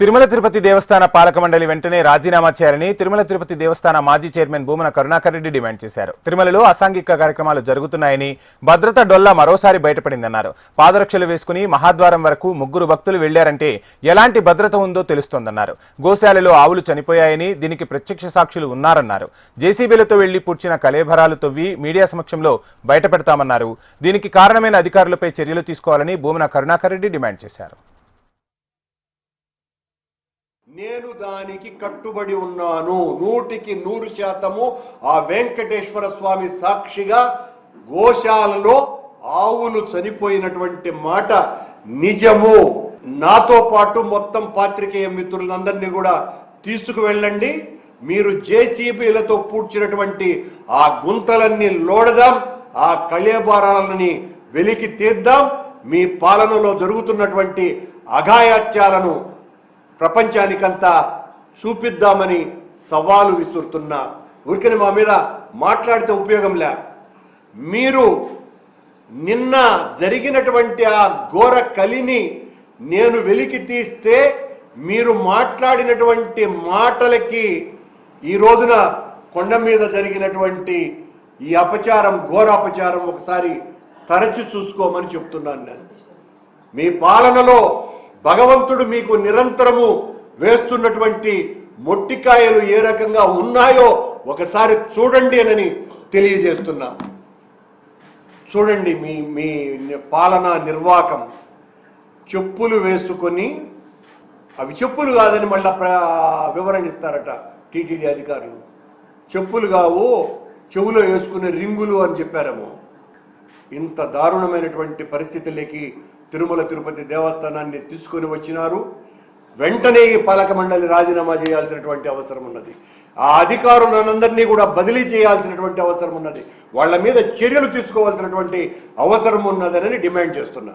తిరుమల తిరుపతి దేవస్థాన పాలక మండలి వెంటనే రాజీనామా చేయాలని తిరుమల తిరుపతి దేవస్థాన మాజీ చైర్మన్ భూమన కరుణాకర్ రెడ్డి డిమాండ్ చేశారు. తిరుమలలో అసాంఘిక కార్యక్రమాలు జరుగుతున్నాయని, భద్రతా డొల్ల మరోసారి బయటపడిందన్నారు. పాదరక్షలు వేసుకుని మహాద్వారం వరకు ముగ్గురు భక్తులు వెళ్లారంటే ఎలాంటి భద్రత ఉందో తెలుస్తోందన్నారు. గోశాలలో ఆవులు చనిపోయాయని, దీనికి ప్రత్యక్ష సాక్షులు ఉన్నారన్నారు. జేసీబీలతో వెళ్లి పూడ్చిన కలేభరాలు తవ్వి మీడియా సమక్షంలో బయటపెడతామన్నారు. దీనికి కారణమైన అధికారులపై చర్యలు తీసుకోవాలని భూమన కరుణాకర్ రెడ్డి డిమాండ్ చేశారు. నేను దానికి కట్టుబడి ఉన్నాను. 100% ఆ వెంకటేశ్వర స్వామి సాక్షిగా గోశాలలో ఆవులు చనిపోయినటువంటి మాట నిజము. నాతో పాటు మొత్తం పాత్రికేయ మిత్రులందరినీ కూడా తీసుకువెళ్ళండి. మీరు జేసీబీలతో పూడ్చినటువంటి ఆ గుంతలన్నీ లోడదాం, ఆ కళేబారాలని వెలికి తీద్దాం. మీ పాలనలో జరుగుతున్నటువంటి అఘాయాత్యాలను ప్రపంచానికంతా చూపిద్దామని సవాలు విసురుతున్నా. ఊరికని మా మీద మాట్లాడితే ఉపయోగంలే. మీరు నిన్న జరిగినటువంటి ఆ ఘోర కలిని నేను వెలికి తీస్తే మీరు మాట్లాడినటువంటి మాటలకి ఈ రోజున కొండ మీద జరిగినటువంటి ఈ అపచారం, ఘోర అపచారం ఒకసారి తరచి చూసుకోమని చెప్తున్నాను. నేను మీ పాలనలో భగవంతుడు మీకు నిరంతరము వేస్తున్నటువంటి మొట్టికాయలు ఏ రకంగా ఉన్నాయో ఒకసారి చూడండి అని తెలియజేస్తున్నా. చూడండి మీ మీ పాలనా నిర్వాహకం. చెప్పులు వేసుకొని, అవి చెప్పులు కాదని మళ్ళీ వివరణ ఇస్తారట టీటీడీ అధికారులు. చెప్పులు కావు, చెవులో వేసుకునే రింగులు అని చెప్పారేమో. ఇంత దారుణమైనటువంటి పరిస్థితులకి తిరుమల తిరుపతి దేవస్థానాన్ని తీసుకొని వచ్చినారు. వెంటనే ఈ పాలక మండలి రాజీనామా చేయాల్సినటువంటి అవసరం ఉన్నది. ఆ అధికారులందరినీ కూడా బదిలీ చేయాల్సినటువంటి అవసరం ఉన్నది. వాళ్ళ మీద చర్యలు తీసుకోవాల్సినటువంటి అవసరం ఉన్నదని డిమాండ్ చేస్తున్నా.